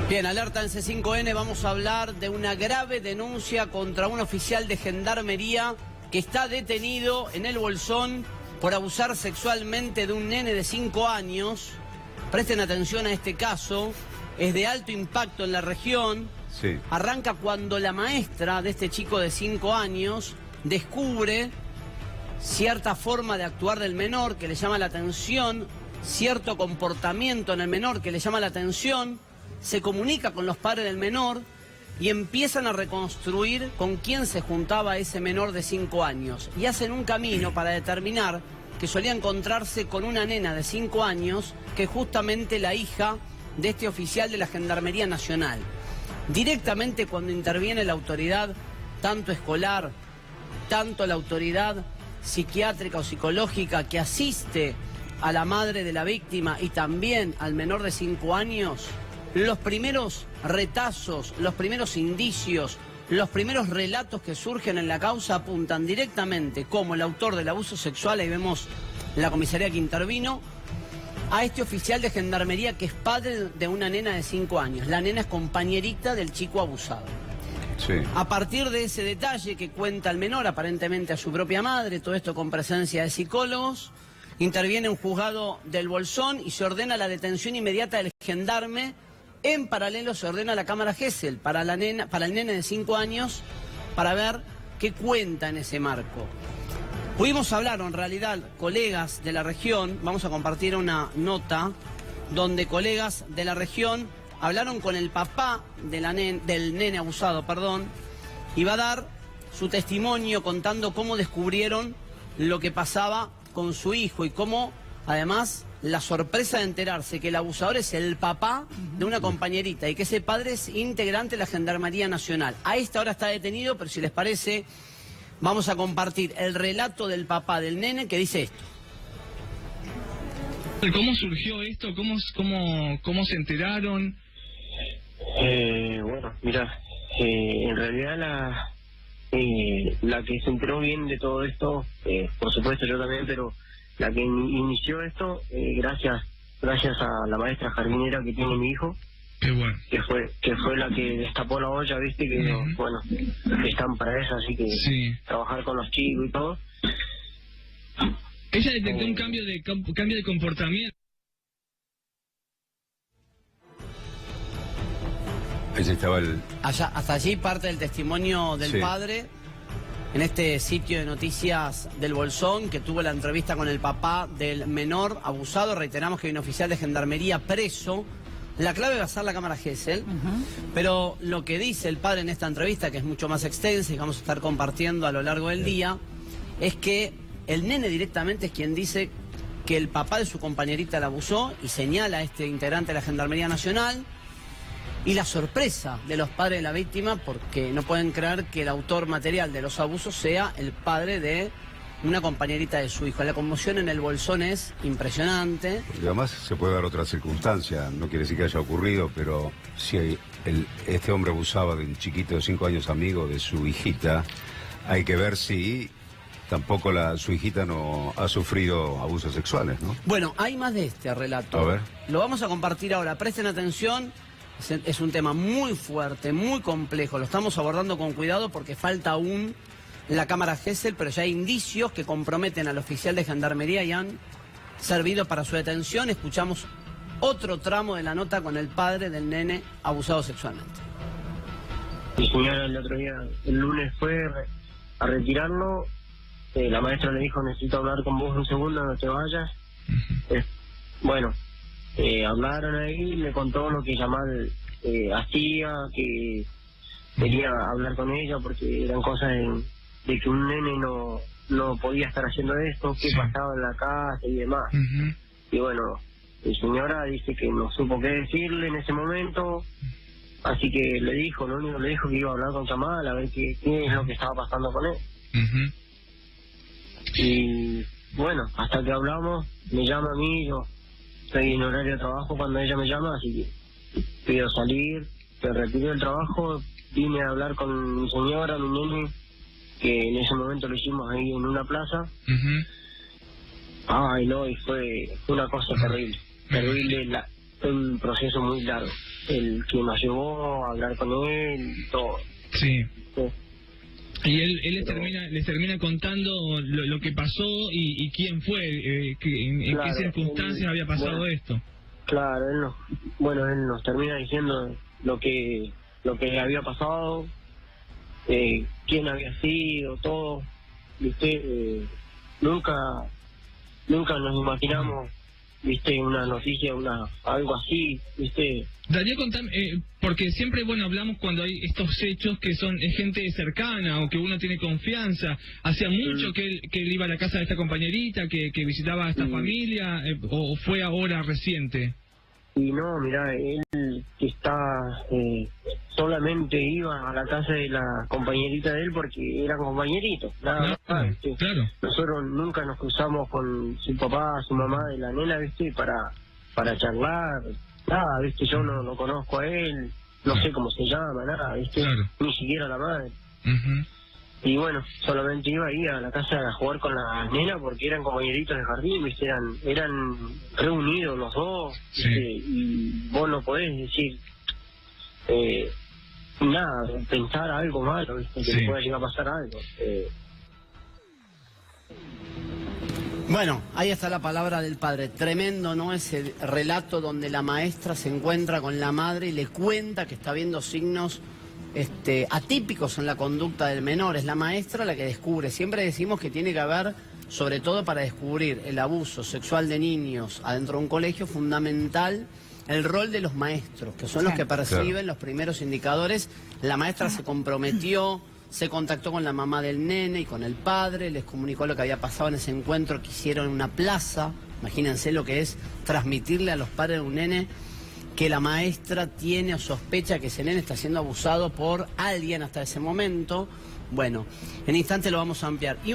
Bien, alerta en C5N, vamos a hablar de una grave denuncia contra un oficial de gendarmería que está detenido en el Bolsón por abusar sexualmente de un nene de 5 años. Presten atención a este caso, es de alto impacto en la región. Sí. Arranca cuando la maestra de este chico de 5 años descubre cierta forma de actuar del menor que le llama la atención, cierto comportamiento en el menor que le llama la atención, se comunica con los padres del menor y empiezan a reconstruir con quién se juntaba ese menor de 5 años. Y hacen un camino para determinar que solía encontrarse con una nena de 5 años, que es justamente la hija de este oficial de la Gendarmería Nacional. Directamente cuando interviene la autoridad, tanto escolar, tanto la autoridad psiquiátrica o psicológica que asiste a la madre de la víctima y también al menor de 5 años, los primeros retazos, los primeros indicios, los primeros relatos que surgen en la causa apuntan directamente como el autor del abuso sexual, ahí vemos la comisaría que intervino, a este oficial de gendarmería que es padre de una nena de 5 años. La nena es compañerita del chico abusado. Sí. A partir de ese detalle que cuenta el menor, aparentemente a su propia madre, todo esto con presencia de psicólogos, interviene un juzgado del Bolsón y se ordena la detención inmediata del gendarme. En paralelo se ordena la cámara Gesell para el nene de 5 años para ver qué cuenta en ese marco. Pudimos hablar, en realidad, colegas de la región, vamos a compartir una nota donde colegas de la región hablaron con el papá de del nene abusado, y va a dar su testimonio contando cómo descubrieron lo que pasaba con su hijo y cómo, además, la sorpresa de enterarse que el abusador es el papá de una compañerita y que ese padre es integrante de la Gendarmería Nacional. A esta hora está detenido, pero si les parece, vamos a compartir el relato del papá del nene que dice esto. ¿Cómo surgió esto? ¿Cómo se enteraron? Bueno, mira, en realidad la que se enteró bien de todo esto, por supuesto yo también, pero la que inició esto, gracias a la maestra jardinera que tiene mi hijo, Qué bueno. que fue la que destapó la olla, viste, que bueno, están para eso, así que Sí. trabajar con los chicos y todo. Ella detectó un cambio de comportamiento. Ahí estaba el... Hasta allí parte del testimonio del padre en este sitio de noticias del Bolsón, que tuvo la entrevista con el papá del menor abusado. Reiteramos que hay un oficial de gendarmería preso. La clave va a ser la cámara Gesell, pero lo que dice el padre en esta entrevista, que es mucho más extensa y que vamos a estar compartiendo a lo largo del día, es que el nene directamente es quien dice que el papá de su compañerita la abusó y señala a este integrante de la Gendarmería Nacional. Y la sorpresa de los padres de la víctima, porque no pueden creer que el autor material de los abusos sea el padre de una compañerita de su hijo. La conmoción en el Bolsón es impresionante. Y además se puede dar otra circunstancia, no quiere decir que haya ocurrido, pero si este hombre abusaba de un chiquito de 5 años amigo de su hijita, hay que ver si tampoco su hijita no ha sufrido abusos sexuales, ¿no? Bueno, hay más de este relato. A ver. Lo vamos a compartir ahora. Presten atención. Es un tema muy fuerte, muy complejo. Lo estamos abordando con cuidado porque falta aún la cámara Gesell, pero ya hay indicios que comprometen al oficial de gendarmería y han servido para su detención. Escuchamos otro tramo de la nota con el padre del nene abusado sexualmente. Mi señora el otro día, el lunes, fue a retirarlo. La maestra le dijo: necesito hablar con vos un segundo, no te vayas. Bueno, hablaron ahí, me contó lo que Yamal hacía, que quería hablar con ella porque eran cosas de que un nene no podía estar haciendo esto, qué pasaba en la casa y demás. Y bueno, mi señora dice que no supo qué decirle en ese momento, así que le dijo, lo único que le dijo, que iba a hablar con Yamal a ver qué es lo que estaba pasando con él. Y bueno, hasta que hablamos, me llama a mí, yo estoy en horario de trabajo cuando ella me llama, así que pido salir, me retiré del trabajo, vine a hablar con mi señora, mi nene, que en ese momento lo hicimos ahí en una plaza. Ay, no, y fue una cosa terrible, fue un proceso muy largo. el que nos llevó a hablar con él y todo. Sí. Sí. Y él les termina contando lo que pasó y quién fue, en Claro, qué circunstancias había pasado esto. Claro, él nos termina diciendo lo que había pasado, quién había sido, todo. ¿Viste? Nunca nos imaginamos, ¿viste? Una noticia, algo así, ¿viste? Darío, contame, porque siempre, bueno, hablamos cuando hay estos hechos que son gente cercana o que uno tiene confianza. Hacía mucho que él iba a la casa de esta compañerita, que visitaba a esta familia, o fue ahora reciente. Y no, mirá, él que solamente iba a la casa de la compañerita de él porque era compañerito, nada más, ¿viste? Claro. Nosotros nunca nos cruzamos con su papá, su mamá de la nena, ¿viste? Para charlar, nada, ¿viste? Yo no conozco a él, no sé cómo se llama, nada, ¿viste? Claro. Ni siquiera la madre. Uh-huh. Y bueno, solamente iba ahí a la casa a jugar con las nenas porque eran compañeritos de jardín, ¿viste? Eran reunidos los dos, ¿viste? Sí. Y vos no podés decir nada, pensar algo malo, ¿viste? Que Sí. le pueda llegar a pasar algo. Bueno, ahí está la palabra del padre. Tremendo, ¿no? Ese relato donde la maestra se encuentra con la madre y le cuenta que está viendo signos atípicos en la conducta del menor. Es la maestra la que descubre. Siempre decimos que tiene que haber, sobre todo para descubrir el abuso sexual de niños adentro de un colegio, fundamental el rol de los maestros, que son los que perciben los primeros indicadores. La maestra se comprometió, se contactó con la mamá del nene y con el padre, les comunicó lo que había pasado en ese encuentro que hicieron en una plaza. Imagínense lo que es transmitirle a los padres de un nene que la maestra tiene o sospecha que ese nene está siendo abusado por alguien hasta ese momento. Bueno, en instante lo vamos a ampliar. Y